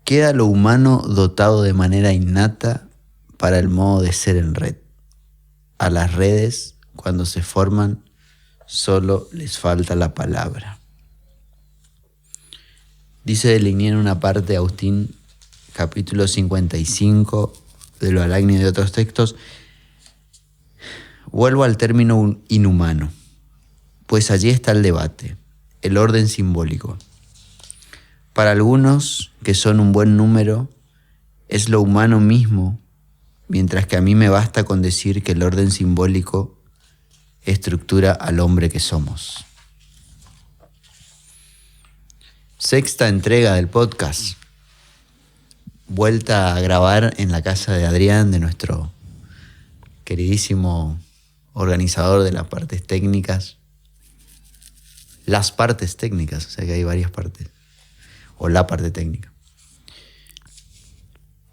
Queda lo humano dotado de manera innata para el modo de ser en red. A las redes, cuando se forman, solo les falta la palabra. Dice Deligny en una parte de Agustín, capítulo 55 de lo Alagni y de otros textos: vuelvo al término inhumano, pues allí está el debate, el orden simbólico. Para algunos, que son un buen número, es lo humano mismo, mientras que a mí me basta con decir que el orden simbólico estructura al hombre que somos. Sexta entrega del podcast. Vuelta a grabar en la casa de Adrián, de nuestro queridísimo organizador de las partes técnicas. Las partes técnicas, o sea que hay varias partes. O la parte técnica.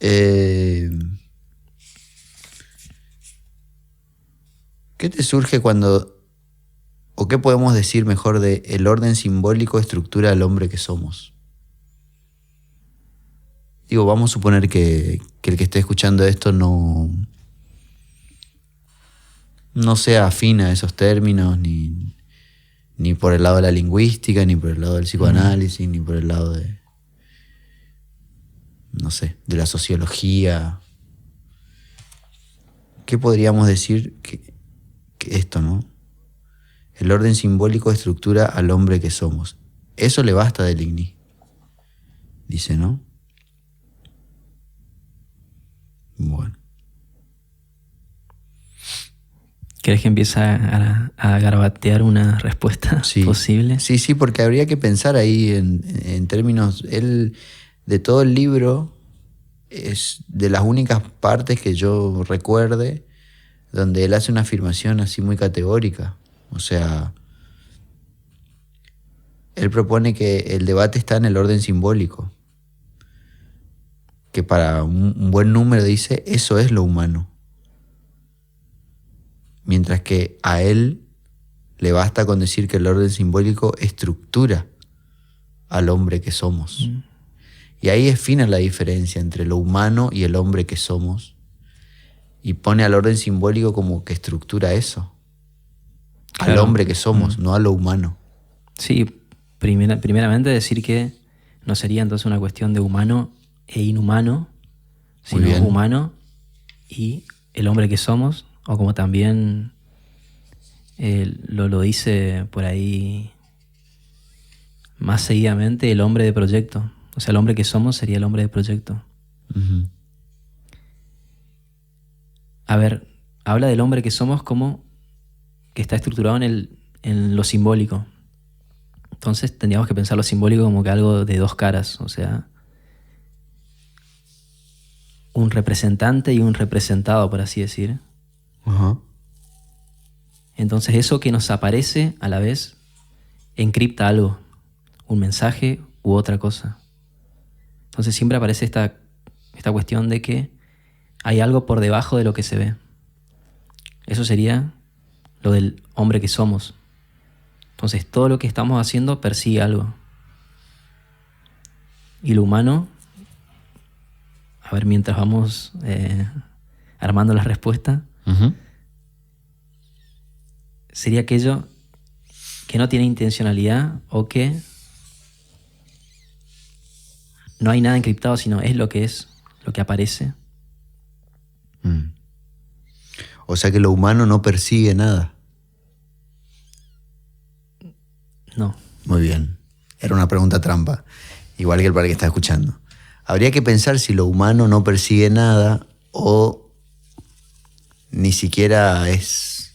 ¿Qué te surge cuando, o qué podemos decir mejor de el orden simbólico estructura al hombre que somos? Digo, vamos a suponer que el que esté escuchando esto no sea afín a esos términos, ni por el lado de la lingüística, ni por el lado del psicoanálisis, ni por el lado de, no sé, de la sociología. ¿Qué podríamos decir que esto, no? El orden simbólico estructura al hombre que somos. Eso le basta a Deligny, dice, ¿no? Bueno. ¿Querés que empiece a garabatear una respuesta posible? Sí, porque habría que pensar ahí en términos... Él, de todo el libro, es de las únicas partes que yo recuerde donde él hace una afirmación así muy categórica. O sea, él propone que el debate está en el orden simbólico. Que para un buen número, dice, eso es lo humano. Mientras que a él le basta con decir que el orden simbólico estructura al hombre que somos. Y ahí es fina la diferencia entre lo humano y el hombre que somos. Y pone al orden simbólico como que estructura eso. Claro. Al hombre que somos, no a lo humano. Sí, primeramente decir que no sería entonces una cuestión de humano e inhumano, sino humano y el hombre que somos, o como también lo dice por ahí más seguidamente, el hombre de proyecto. O sea, el hombre que somos sería el hombre de proyecto. Uh-huh. A ver, habla del hombre que somos como que está estructurado en lo simbólico. Entonces tendríamos que pensar lo simbólico como que algo de dos caras, o sea, un representante y un representado, por así decir. Uh-huh. Entonces eso que nos aparece a la vez encripta algo, un mensaje u otra cosa. Entonces siempre aparece esta cuestión de que hay algo por debajo de lo que se ve. Eso sería lo del hombre que somos. Entonces todo lo que estamos haciendo persigue algo. Y lo humano, a ver, mientras vamos armando la respuesta, uh-huh, sería aquello que no tiene intencionalidad o que no hay nada encriptado, sino es lo que aparece. O sea que lo humano no persigue nada. No. Muy bien. Era una pregunta trampa, igual que el para que está escuchando. Habría que pensar si lo humano no persigue nada o ni siquiera es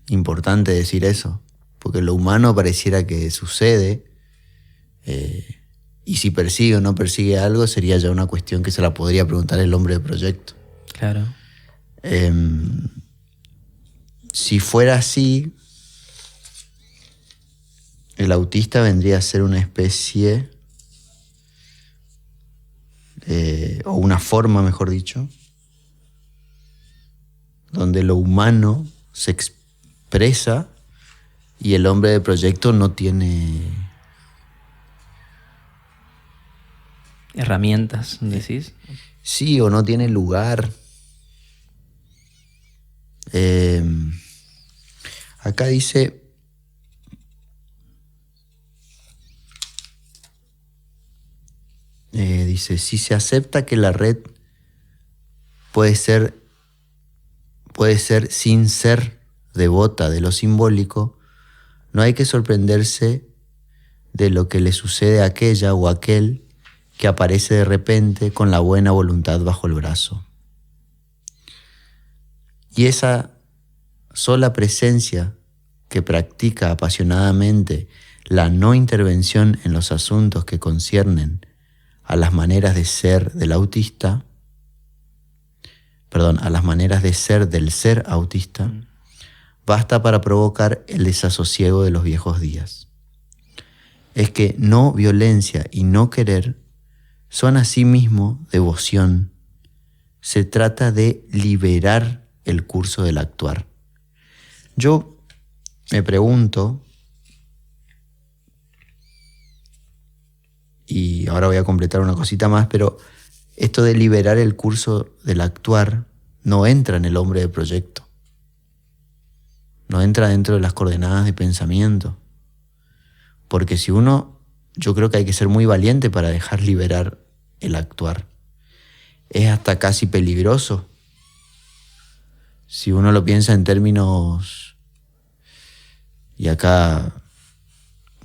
importante decir eso, porque lo humano pareciera que sucede, y si persigue o no persigue algo sería ya una cuestión que se la podría preguntar el hombre de proyecto. Claro. Si fuera así, el autista vendría a ser una especie, o una forma, mejor dicho, donde lo humano se expresa y el hombre de proyecto no tiene herramientas, decís. Sí, o no tiene lugar. Acá dice, si se acepta que la red puede ser sin ser devota de lo simbólico, no hay que sorprenderse de lo que le sucede a aquella o aquel que aparece de repente con la buena voluntad bajo el brazo. Y esa sola presencia que practica apasionadamente la no intervención en los asuntos que conciernen a las maneras de ser del autista, a las maneras de ser del ser autista, basta para provocar el desasosiego de los viejos días. Es que no violencia y no querer son asimismo devoción. Se trata de liberar el curso del actuar. Yo me pregunto, y ahora voy a completar una cosita más, pero esto de liberar el curso del actuar no entra en el hombre de proyecto. No entra dentro de las coordenadas de pensamiento. Porque yo creo que hay que ser muy valiente para dejar liberar el actuar. Es hasta casi peligroso. Si uno lo piensa en términos, y acá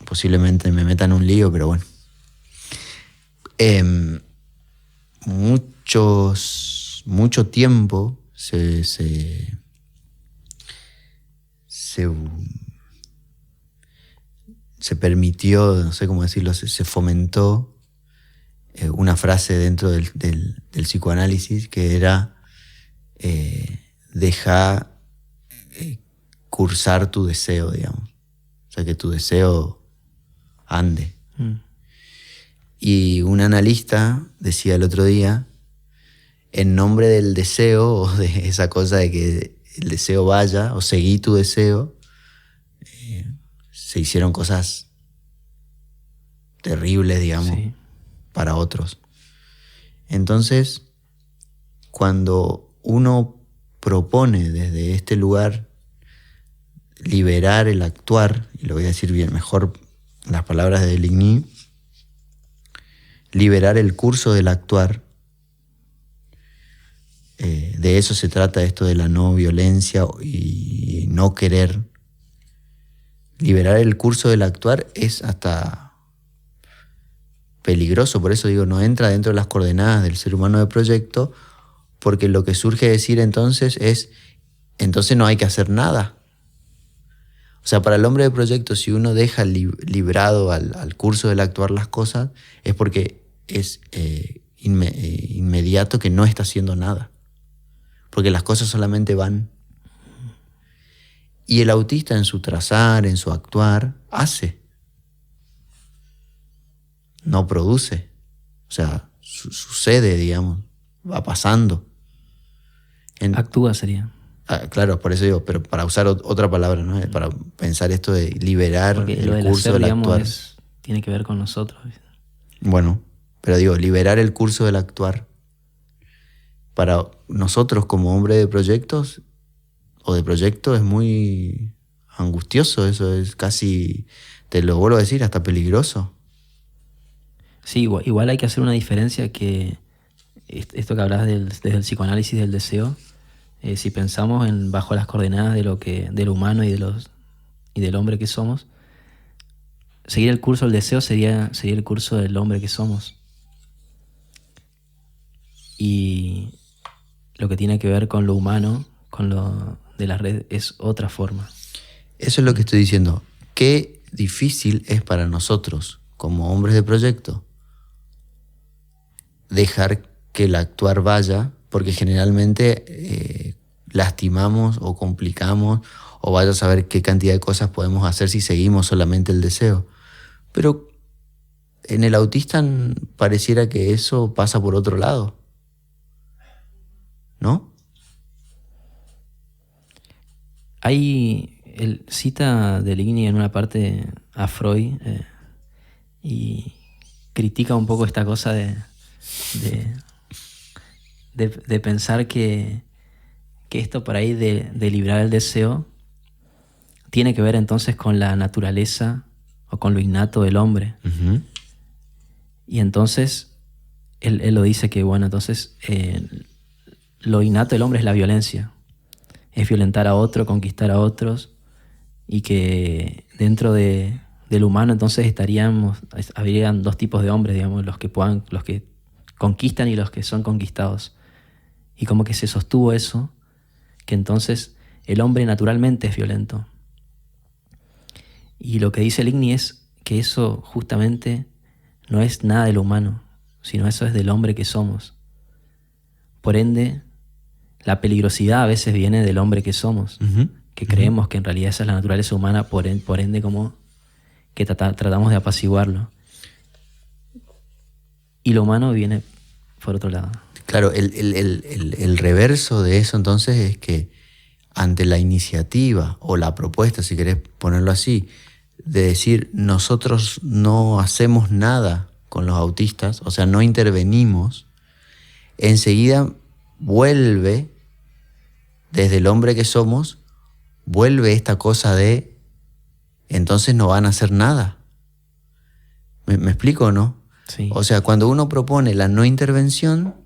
posiblemente me meta en un lío, pero bueno. Mucho tiempo se permitió, no sé cómo decirlo, se fomentó una frase dentro del psicoanálisis que era deja cursar tu deseo, digamos. O sea, que tu deseo ande. Y un analista decía el otro día, en nombre del deseo, o de esa cosa de que el deseo vaya, o seguí tu deseo, se hicieron cosas terribles, digamos, sí, para otros. Entonces, cuando uno propone desde este lugar liberar el actuar, y lo voy a decir bien mejor las palabras de Ligny, liberar el curso del actuar, de eso se trata esto de la no violencia y no querer. Liberar el curso del actuar es hasta peligroso, por eso digo, no entra dentro de las coordenadas del ser humano de proyecto, porque lo que surge decir entonces es, entonces no hay que hacer nada. O sea, para el hombre de proyecto, si uno deja librado al curso del actuar las cosas, es porque es inmediato que no está haciendo nada. Porque las cosas solamente van. Y el autista en su trazar, en su actuar, hace. No produce. O sea, sucede, digamos. Va pasando. Actúa sería. Claro, por eso digo, pero para usar otra palabra, ¿no? Para pensar esto de liberar porque el lo del curso hacer, del digamos, actuar. Tiene que ver con nosotros. Bueno, pero digo, liberar el curso del actuar. Para nosotros como hombre de proyectos o de proyecto es muy angustioso, eso es casi, te lo vuelvo a decir, hasta peligroso. Sí, igual hay que hacer una diferencia que esto que hablas desde el psicoanálisis del deseo, si pensamos bajo las coordenadas de lo humano y del hombre que somos, seguir el curso del deseo sería seguir el curso del hombre que somos. Y lo que tiene que ver con lo humano, con lo de la red, es otra forma. Eso es lo que estoy diciendo. Qué difícil es para nosotros, como hombres de proyecto, dejar que el actuar vaya, porque generalmente lastimamos o complicamos, o vaya a saber qué cantidad de cosas podemos hacer si seguimos solamente el deseo. Pero en el autista pareciera que eso pasa por otro lado, ¿no? Cita Deligny en una parte a Freud y critica un poco esta cosa de de pensar que esto por ahí de liberar el deseo tiene que ver entonces con la naturaleza o con lo innato del hombre. Ujú. Y entonces él lo dice que, bueno, entonces lo innato del hombre es la violencia. Es violentar a otro, conquistar a otros, y que dentro del humano entonces habrían dos tipos de hombres, digamos, los que conquistan y los que son conquistados. Y como que se sostuvo eso, que entonces el hombre naturalmente es violento. Y lo que dice Ligny es que eso justamente no es nada de lo humano, sino eso es del hombre que somos. Por ende, la peligrosidad a veces viene del hombre que somos, Ujú. que creemos que en realidad esa es la naturaleza humana, por ende como que tratamos de apaciguarlo. Y lo humano viene por otro lado. Claro, el reverso de eso entonces es que ante la iniciativa o la propuesta, si querés ponerlo así, de decir nosotros no hacemos nada con los autistas, o sea, no intervenimos, enseguida vuelve, desde el hombre que somos, vuelve esta cosa de entonces no van a hacer nada. ¿Me explico o no? Sí. O sea, cuando uno propone la no intervención,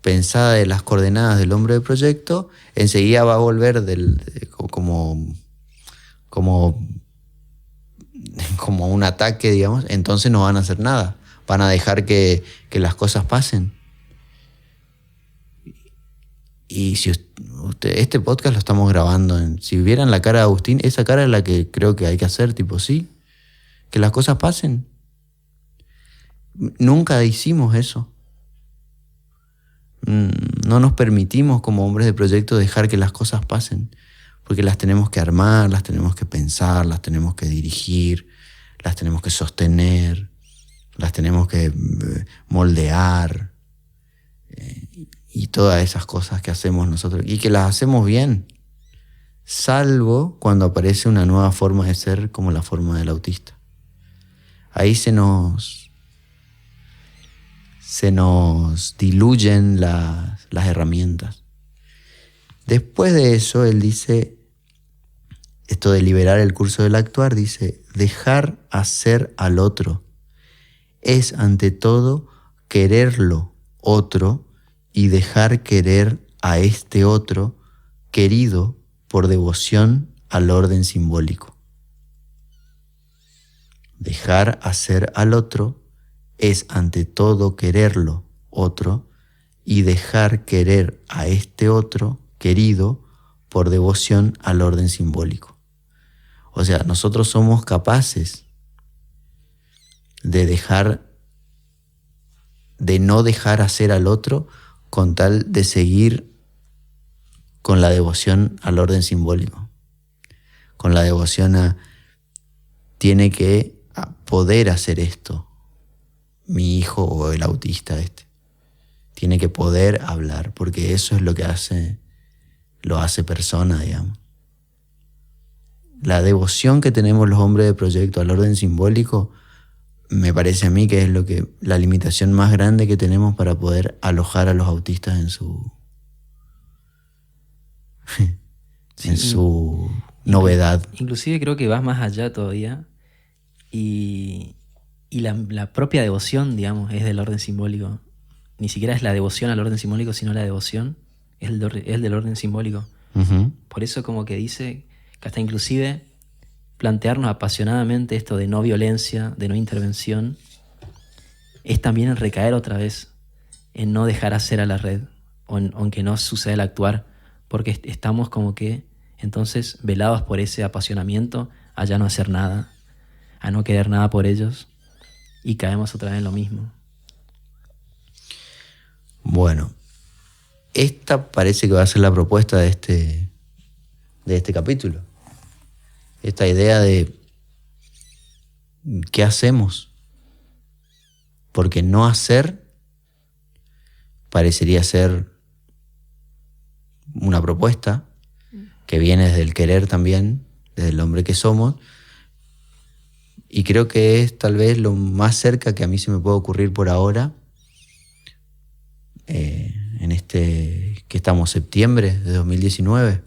pensada de las coordenadas del hombre de proyecto, enseguida va a volver como un ataque, digamos, entonces no van a hacer nada. Van a dejar que las cosas pasen. Y si este podcast lo estamos grabando, si vieran la cara de Agustín, esa cara es la que creo que hay que hacer, tipo, sí, que las cosas pasen. Nunca hicimos eso. No nos permitimos como hombres de proyecto dejar que las cosas pasen, porque las tenemos que armar, las tenemos que pensar, las tenemos que dirigir, las tenemos que sostener, las tenemos que moldear, y todas esas cosas que hacemos nosotros, y que las hacemos bien, salvo cuando aparece una nueva forma de ser como la forma del autista. Ahí se nos diluyen las herramientas. Después de eso, él dice, esto de liberar el curso del actuar, dice, dejar hacer al otro es ante todo quererlo otro y dejar querer a este otro querido por devoción al orden simbólico. Dejar hacer al otro es ante todo quererlo otro y dejar querer a este otro querido por devoción al orden simbólico. O sea, nosotros somos capaces de no dejar hacer al otro con tal de seguir con la devoción al orden simbólico, con la devoción a tiene que poder hacer esto mi hijo o el autista tiene que poder hablar, porque eso es lo que lo hace persona, digamos. La devoción que tenemos los hombres de proyecto al orden simbólico me parece a mí que es la limitación más grande que tenemos para poder alojar a los autistas en su novedad. Inclusive creo que vas más allá todavía y la propia devoción, digamos, es del orden simbólico. Ni siquiera es la devoción al orden simbólico, sino la devoción es del orden simbólico. Uh-huh. Por eso como que dice que hasta inclusive plantearnos apasionadamente esto de no violencia, de no intervención, es también el recaer otra vez en no dejar hacer a la red, aunque no suceda el actuar, porque estamos como que entonces velados por ese apasionamiento a ya no hacer nada, a no querer nada por ellos, y caemos otra vez en lo mismo. Bueno, esta parece que va a ser la propuesta de este capítulo. Esta idea de ¿qué hacemos? Porque no hacer parecería ser una propuesta que viene desde el querer también, desde el hombre que somos, y creo que es tal vez lo más cerca que a mí se me puede ocurrir por ahora en este, que estamos, septiembre de 2019.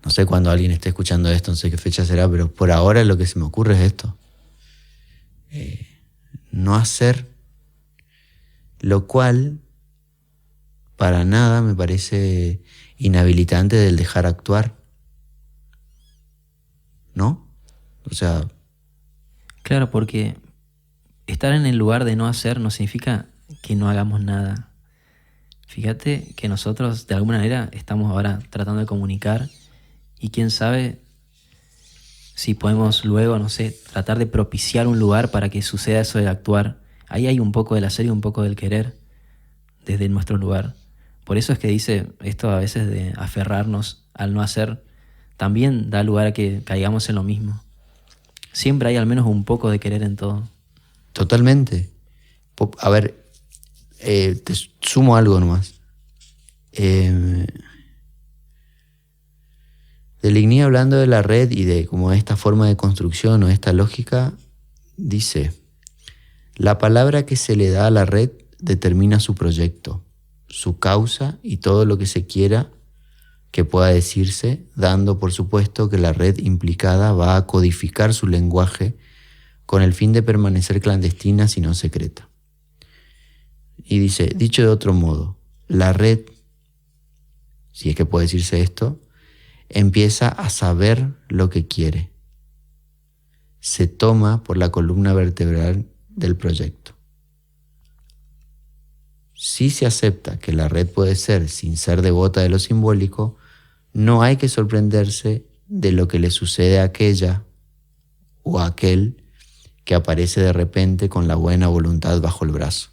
No sé cuándo alguien esté escuchando esto, no sé qué fecha será, pero por ahora lo que se me ocurre es esto. No hacer, lo cual para nada me parece inhabilitante del dejar actuar, ¿no? O sea... Claro, porque estar en el lugar de no hacer no significa que no hagamos nada. Fíjate que nosotros de alguna manera estamos ahora tratando de comunicar y quién sabe si podemos luego, no sé, tratar de propiciar un lugar para que suceda eso de actuar. Ahí hay un poco del hacer y un poco del querer desde nuestro lugar. Por eso es que dice esto a veces de aferrarnos al no hacer, también da lugar a que caigamos en lo mismo. Siempre hay al menos un poco de querer en todo. Totalmente. A ver, te sumo algo nomás. Deligny, hablando de la red y de como esta forma de construcción o esta lógica, dice: la palabra que se le da a la red determina su proyecto, su causa y todo lo que se quiera que pueda decirse, dando por supuesto que la red implicada va a codificar su lenguaje con el fin de permanecer clandestina si no secreta. Y dice, dicho de otro modo, la red, si es que puede decirse esto, empieza a saber lo que quiere. Se toma por la columna vertebral del proyecto. Si se acepta que la red puede ser sin ser devota de lo simbólico, no hay que sorprenderse de lo que le sucede a aquella o a aquel que aparece de repente con la buena voluntad bajo el brazo.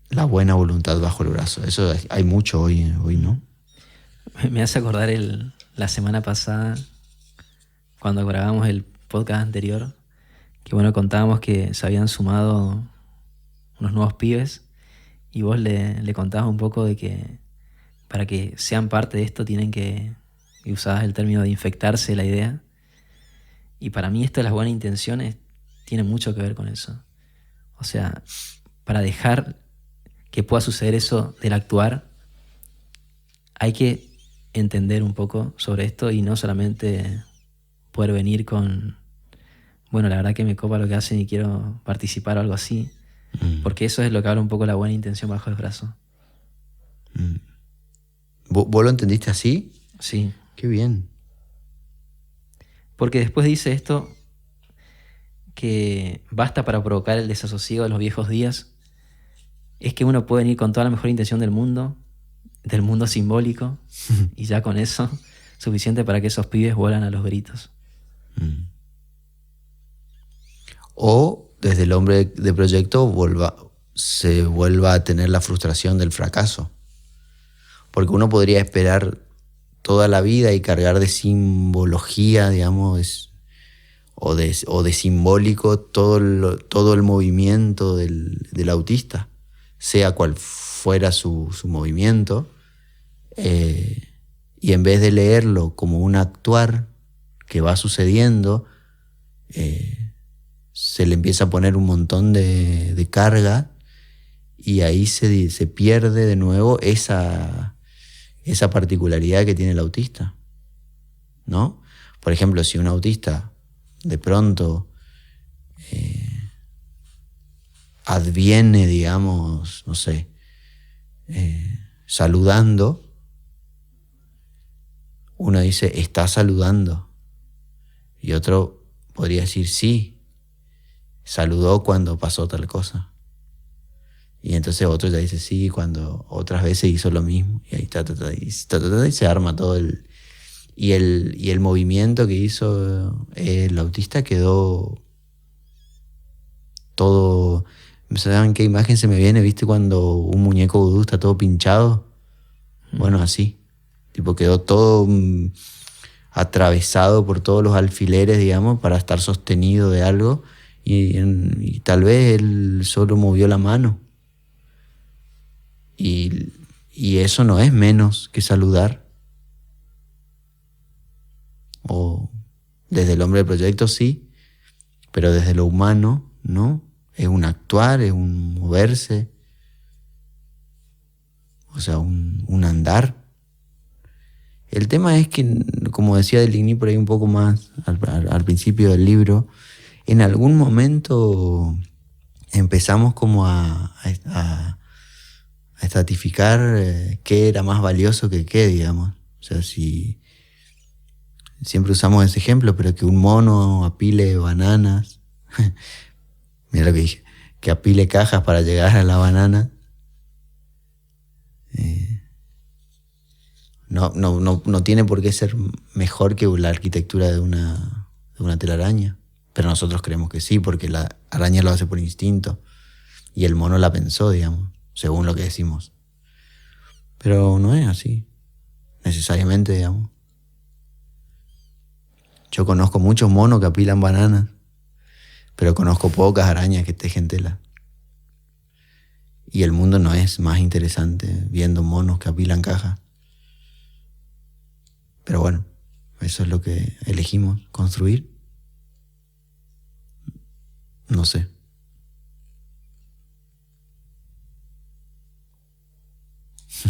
La buena voluntad bajo el brazo. Eso hay mucho hoy, ¿no? Me hace acordar la semana pasada, cuando grabamos el podcast anterior, que bueno, contábamos que se habían sumado unos nuevos pibes y vos le contabas un poco de que para que sean parte de esto tienen que, y usabas el término de infectarse la idea. Y para mí esto de las buenas intenciones tiene mucho que ver con eso. O sea, para dejar que pueda suceder eso del actuar, hay que entender un poco sobre esto y no solamente poder venir con, bueno, la verdad que me copa lo que hacen y quiero participar o algo así, porque eso es lo que habla un poco la buena intención bajo el brazo. ¿Vos lo entendiste así? Sí. Qué bien. Porque después dice esto, que basta para provocar el desasosiego de los viejos días, es que uno puede venir con toda la mejor intención del mundo simbólico, y ya con eso, suficiente para que esos pibes vuelan a los gritos. O desde el hombre de proyecto se vuelva a tener la frustración del fracaso. Porque uno podría esperar toda la vida y cargar de simbología, digamos, o de simbólico todo el movimiento del autista, sea cual fuera su movimiento, y en vez de leerlo como un actuar que va sucediendo, se le empieza a poner un montón de carga y ahí se pierde de nuevo esa particularidad que tiene el autista, ¿no? Por ejemplo, si un autista de pronto adviene, digamos, no sé, saludando, uno dice, está saludando, y otro podría decir, sí, saludó cuando pasó tal cosa. Y entonces otro ya dice, sí, cuando otras veces hizo lo mismo. Y ahí y se arma todo y el movimiento que hizo el autista quedó todo... ¿Saben qué imagen se me viene? ¿Viste cuando un muñeco vudú está todo pinchado? Bueno, así. Tipo, quedó todo atravesado por todos los alfileres, digamos, para estar sostenido de algo. Y tal vez él solo movió la mano. Y eso no es menos que saludar. O desde el hombre del proyecto sí, Pero desde lo humano, ¿no? Es un actuar, es un moverse, o sea, un andar. El tema es que, como decía Deligny por ahí un poco más al principio del libro, en algún momento empezamos como a estratificar qué era más valioso que qué, digamos. O sea, si siempre usamos ese ejemplo, pero que un mono apile bananas, mira lo que dije, que apile cajas para llegar a la banana, no tiene por qué ser mejor que la arquitectura de una telaraña. Pero nosotros creemos que sí, porque la araña lo hace por instinto y el mono la pensó, digamos, según lo que decimos. Pero no es así, necesariamente, digamos. Yo conozco muchos monos que apilan bananas, pero conozco pocas arañas que tejen tela. Y el mundo no es más interesante viendo monos que apilan cajas. Pero bueno, eso es lo que elegimos, construir. No sé.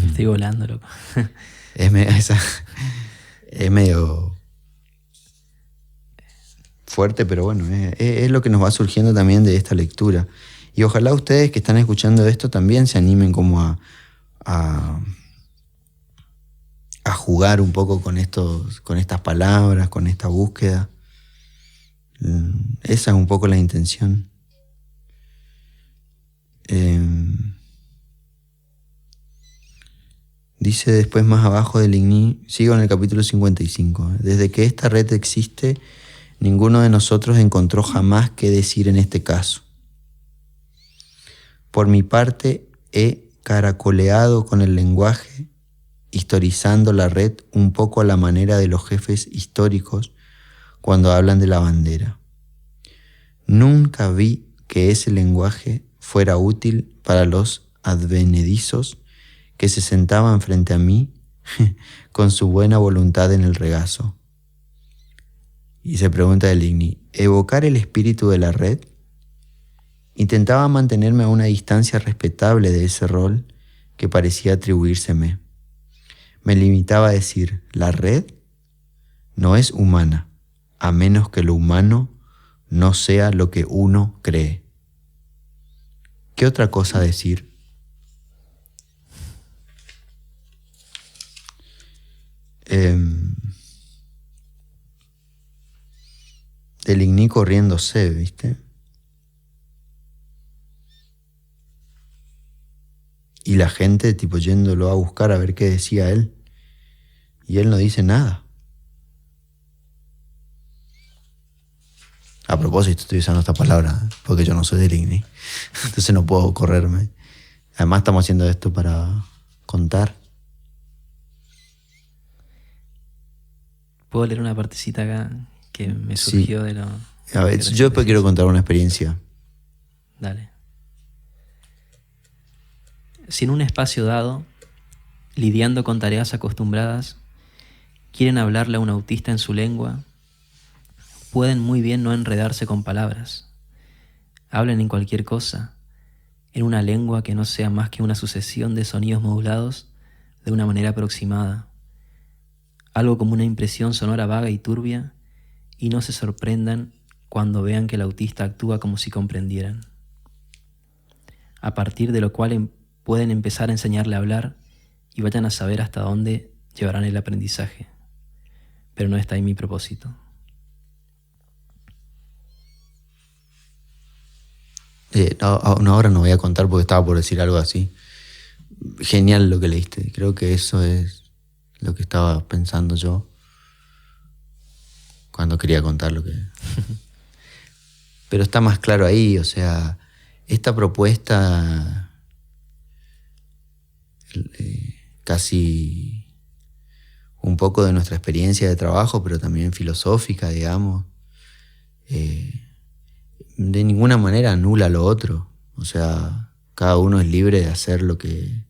Estoy volando, loco. Es medio fuerte, pero bueno, es lo que nos va surgiendo también de esta lectura. Y ojalá ustedes que están escuchando esto también se animen como a jugar un poco con estas palabras, con esta búsqueda. Esa es un poco la intención. Dice después más abajo de Ligny, sigo en el capítulo 55. Desde que esta red existe, ninguno de nosotros encontró jamás qué decir en este caso. Por mi parte, he caracoleado con el lenguaje, historizando la red un poco a la manera de los jefes históricos cuando hablan de la bandera. Nunca vi que ese lenguaje fuera útil para los advenedizos que se sentaban frente a mí con su buena voluntad en el regazo. Y se pregunta Deligny, ¿evocar el espíritu de la red? Intentaba mantenerme a una distancia respetable de ese rol que parecía atribuírseme. Me limitaba a decir, la red no es humana, a menos que lo humano no sea lo que uno cree. ¿Qué otra cosa decir? Deligny corriéndose, ¿viste? Y la gente tipo yéndolo a buscar a ver qué decía él. Y él no dice nada. A propósito, estoy usando esta palabra porque yo no soy Deligny. Entonces no puedo correrme. Además estamos haciendo esto para contar. ¿Puedo leer una partecita acá que me surgió Sí. de lo... A ver, yo después quiero contar una experiencia. Dale. Si en un espacio dado, lidiando con tareas acostumbradas, quieren hablarle a un autista en su lengua, pueden muy bien no enredarse con palabras. Hablen en cualquier cosa, en una lengua que no sea más que una sucesión de sonidos modulados de una manera aproximada. Algo como una impresión sonora vaga y turbia, y no se sorprendan cuando vean que el autista actúa como si comprendieran. A partir de lo cual pueden empezar a enseñarle a hablar y vayan a saber hasta dónde llevarán el aprendizaje. Pero no está ahí mi propósito. Ahora no voy a contar porque estaba por decir algo así. Genial lo que leíste. Creo que eso es lo que estaba pensando yo cuando quería contar lo que... Pero está más claro ahí, o sea, esta propuesta casi un poco de nuestra experiencia de trabajo, pero también filosófica, digamos, de ninguna manera anula lo otro. O sea, cada uno es libre de hacer lo que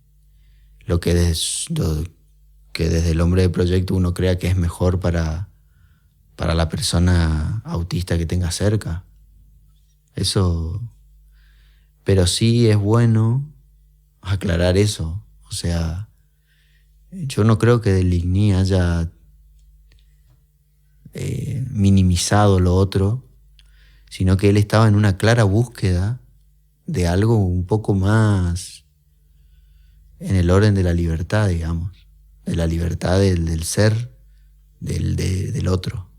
desde el hombre de proyecto uno crea que es mejor para la persona autista que tenga cerca. Eso, pero sí es bueno aclarar eso. O sea, yo no creo que Deligny haya minimizado lo otro, sino que él estaba en una clara búsqueda de algo un poco más en el orden de la libertad, digamos, de la libertad del ser, del otro.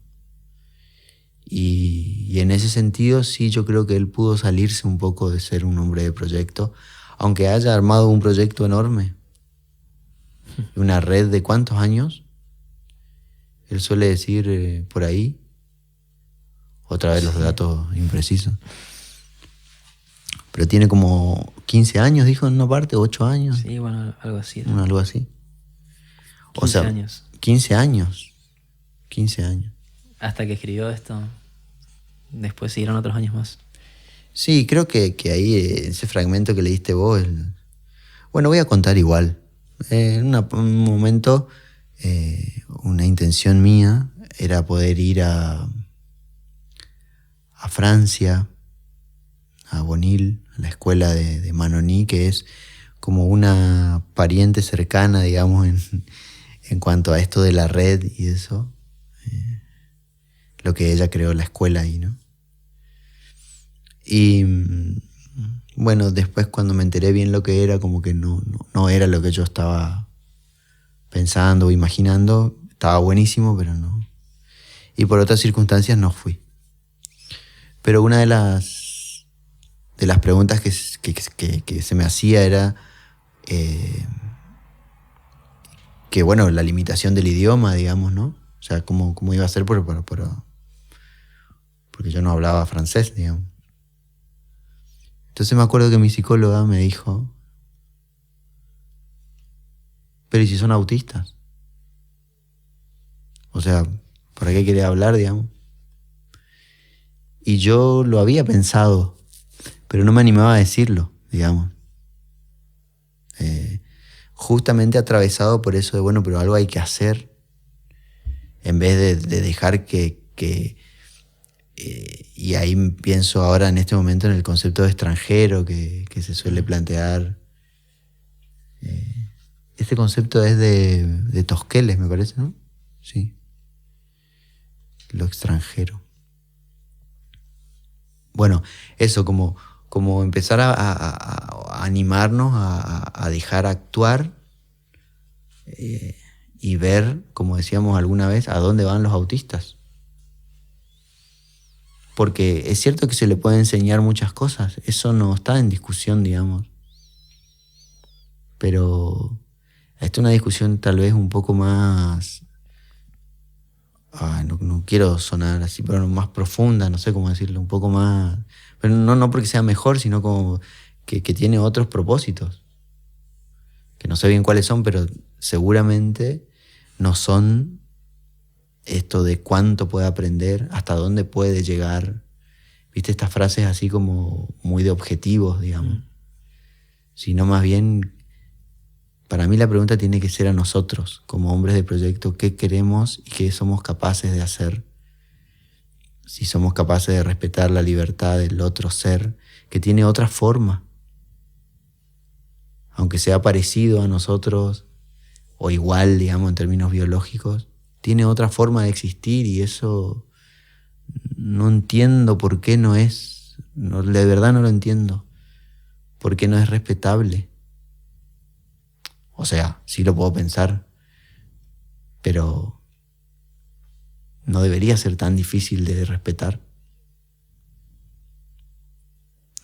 Y en ese sentido sí, yo creo que él pudo salirse un poco de ser un hombre de proyecto, aunque haya armado un proyecto enorme, una red de ¿cuántos años? Él suele decir por ahí, otra vez los datos imprecisos, pero tiene como 15 años, dijo en una parte, 8 años. Sí, bueno, algo así. Algo así. 15 años. 15 años. 15 años. Hasta que escribió esto. Después siguieron otros años más. Sí, creo que ahí ese fragmento que leíste vos, bueno, voy a contar igual. En un momento, una intención mía era poder ir a Francia, a Bonil, a la escuela de Manoní, que es como una pariente cercana, digamos, en cuanto a esto de la red y eso. Lo que ella creó, la escuela ahí, ¿no? Y bueno, después cuando me enteré bien lo que era, como que no era lo que yo estaba pensando o imaginando. Estaba buenísimo, pero no. Y por otras circunstancias no fui. Pero una de las preguntas que se me hacía era que, bueno, la limitación del idioma, digamos, ¿no? O sea, cómo iba a ser porque yo no hablaba francés, digamos. Entonces me acuerdo que mi psicóloga me dijo, pero ¿y si son autistas? O sea, ¿para qué quería hablar, digamos? Y yo lo había pensado, pero no me animaba a decirlo, digamos. Justamente atravesado por eso de, bueno, pero algo hay que hacer, en vez de dejar y ahí pienso ahora en este momento en el concepto de extranjero que se suele plantear. Este concepto es de Tosquelles, me parece, ¿no? Sí. Lo extranjero. Bueno, eso, como empezar a animarnos a dejar actuar y ver, como decíamos alguna vez, a dónde van los autistas. Porque es cierto que se le puede enseñar muchas cosas, eso no está en discusión, digamos. Pero esta es una discusión tal vez un poco más... no quiero sonar así, pero más profunda, no sé cómo decirlo, un poco más... Pero no porque sea mejor, sino como que tiene otros propósitos. Que no sé bien cuáles son, pero seguramente no son esto de cuánto puede aprender, hasta dónde puede llegar. ¿Viste? Estas frases así como muy de objetivos, digamos. Sino más bien, para mí la pregunta tiene que ser a nosotros, como hombres de proyecto, qué queremos y qué somos capaces de hacer. Si somos capaces de respetar la libertad del otro ser, que tiene otra forma. Aunque sea parecido a nosotros, o igual, digamos, en términos biológicos, tiene otra forma de existir y eso no entiendo por qué no es, de verdad no lo entiendo, por qué no es respetable. O sea, sí lo puedo pensar, pero no debería ser tan difícil de respetar.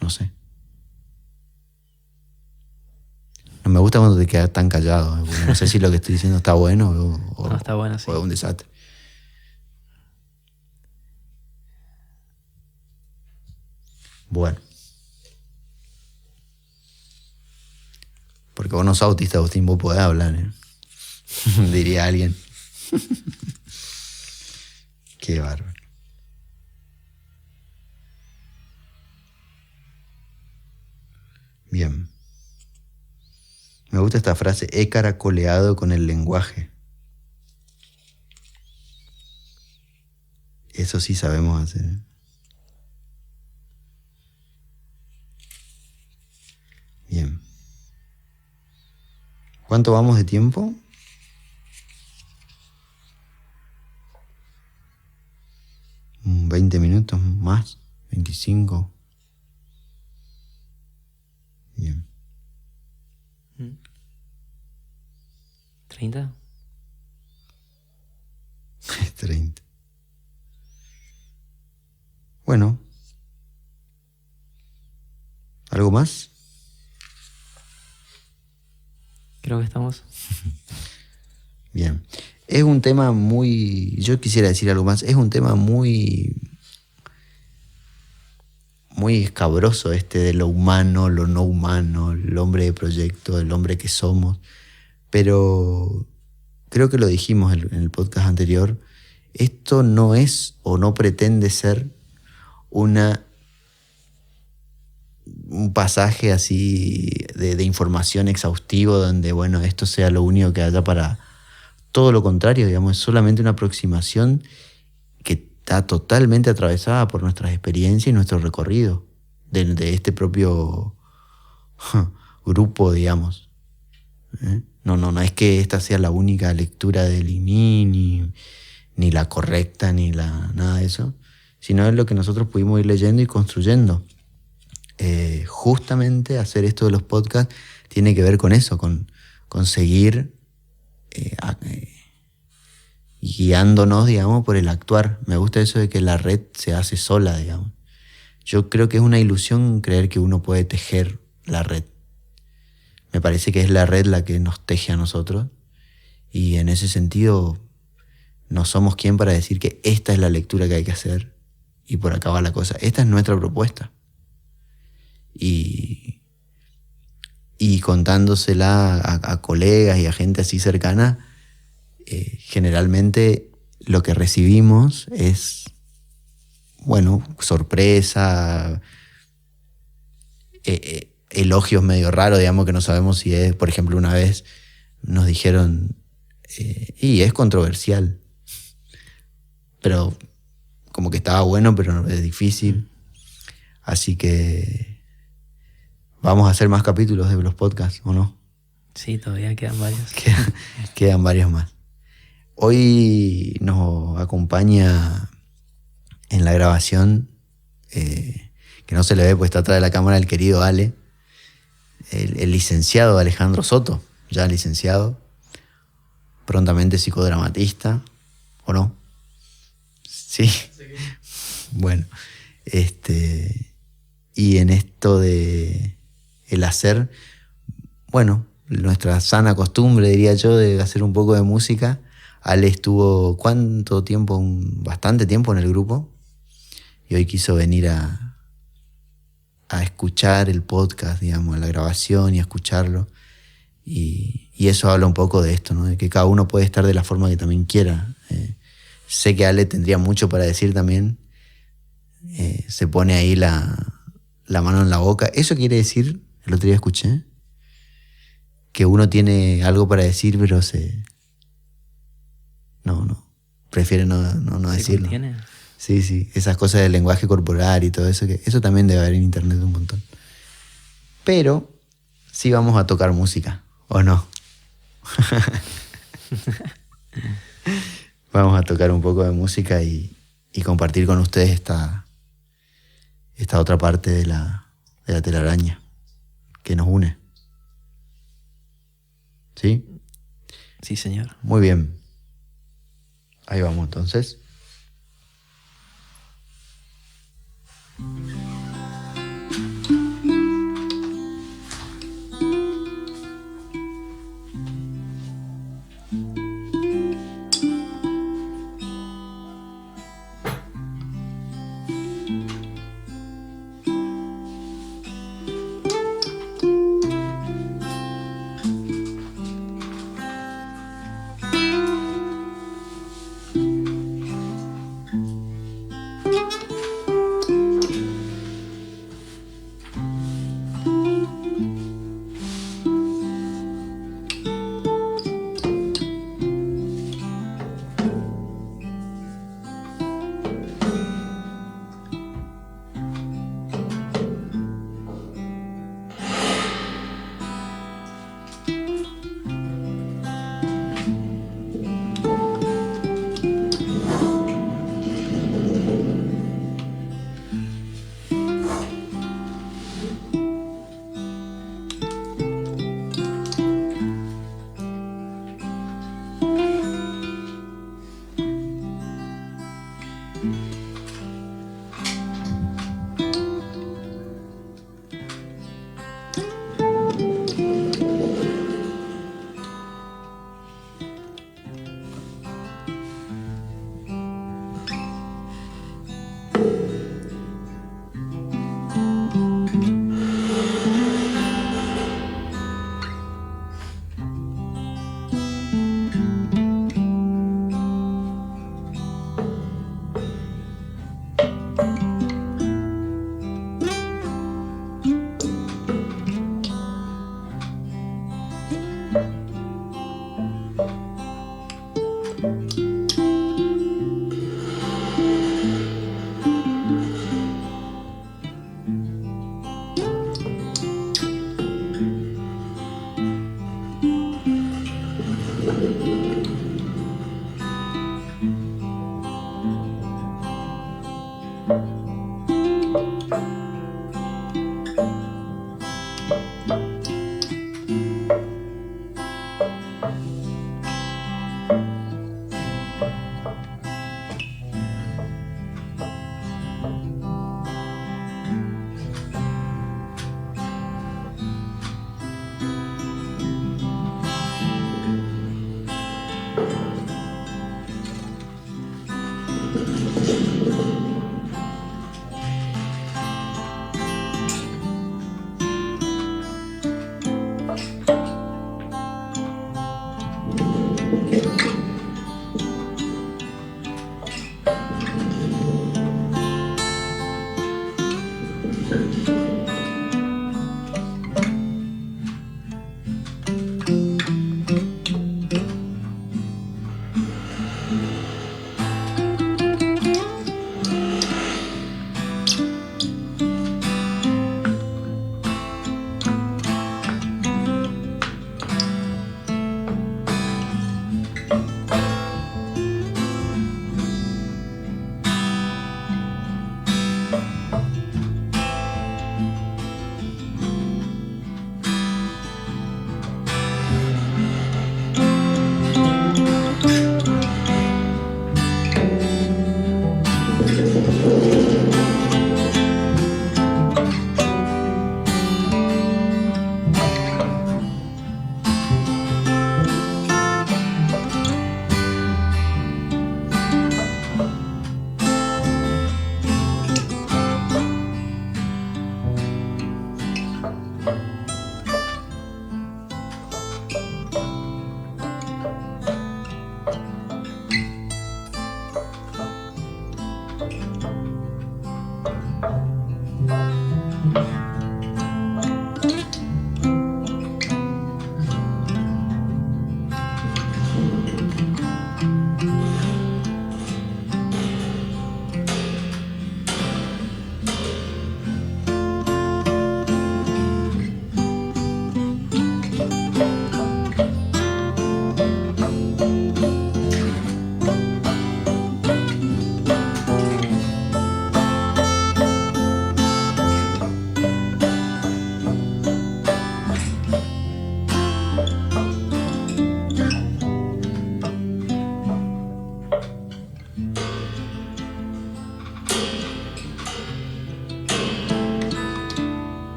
No sé. No me gusta cuando te quedas tan callado, porque no sé si lo que estoy diciendo está bueno o No, está bueno, sí. o es un desastre. Bueno. Porque vos no sos autista, Agustín, vos podés hablar, ¿eh? Diría alguien. Qué bárbaro. Bien. Me gusta esta frase, he caracoleado con el lenguaje. Eso sí sabemos hacer. Bien. ¿Cuánto vamos de tiempo? ¿20 minutos más? ¿25? Bien. ¿30? 30. Bueno. ¿Algo más? Creo que estamos. Bien. Es un tema muy... Yo quisiera decir algo más. Es un tema muy escabroso de lo humano, lo no humano, el hombre de proyecto, el hombre que somos. Pero creo que lo dijimos en el podcast anterior. Esto no es o no pretende ser un pasaje así de información exhaustivo donde, bueno, esto sea lo único que haya para... Todo lo contrario, digamos, es solamente una aproximación que está totalmente atravesada por nuestras experiencias y nuestro recorrido de este propio grupo, digamos. No es que esta sea la única lectura del INI, ni la correcta, nada de eso, sino es lo que nosotros pudimos ir leyendo y construyendo. Justamente hacer esto de los podcasts tiene que ver con eso, con seguir guiándonos, digamos, por el actuar. Me gusta eso de que la red se hace sola, digamos. Yo creo que es una ilusión creer que uno puede tejer la red. Me parece que es la red la que nos teje a nosotros, y en ese sentido no somos quien para decir que esta es la lectura que hay que hacer y por acá va la cosa. Esta es nuestra propuesta. Y contándosela a colegas y a gente así cercana, generalmente lo que recibimos es, bueno, sorpresa, elogios medio raros, digamos, que no sabemos si es. Por ejemplo, una vez nos dijeron, y es controversial, pero como que estaba bueno, pero es difícil. Así que vamos a hacer más capítulos de los podcasts, ¿o no? Sí, todavía quedan varios. Quedan varios más. Hoy nos acompaña en la grabación, que no se le ve, pues está atrás de la cámara, el querido Ale, el licenciado Alejandro Soto, ya licenciado, prontamente psicodramatista, ¿o no? Sí. Bueno, y en esto de el hacer, bueno, nuestra sana costumbre, diría yo, de hacer un poco de música. Ale estuvo, ¿cuánto tiempo? Bastante tiempo en el grupo, y hoy quiso venir a escuchar el podcast, digamos, a la grabación y a escucharlo. Y eso habla un poco de esto, ¿no? De que cada uno puede estar de la forma que también quiera. Sé que Ale tendría mucho para decir también. Se pone ahí la mano en la boca. Eso quiere decir, el otro día escuché, que uno tiene algo para decir, pero prefiere no decirlo. Contiene. Sí, esas cosas del lenguaje corporal y todo eso, que eso también debe haber en internet un montón. Pero sí vamos a tocar música, ¿o no? Vamos a tocar un poco de música y compartir con ustedes esta otra parte de la telaraña que nos une. ¿Sí? Sí, señor. Muy bien. Ahí vamos entonces.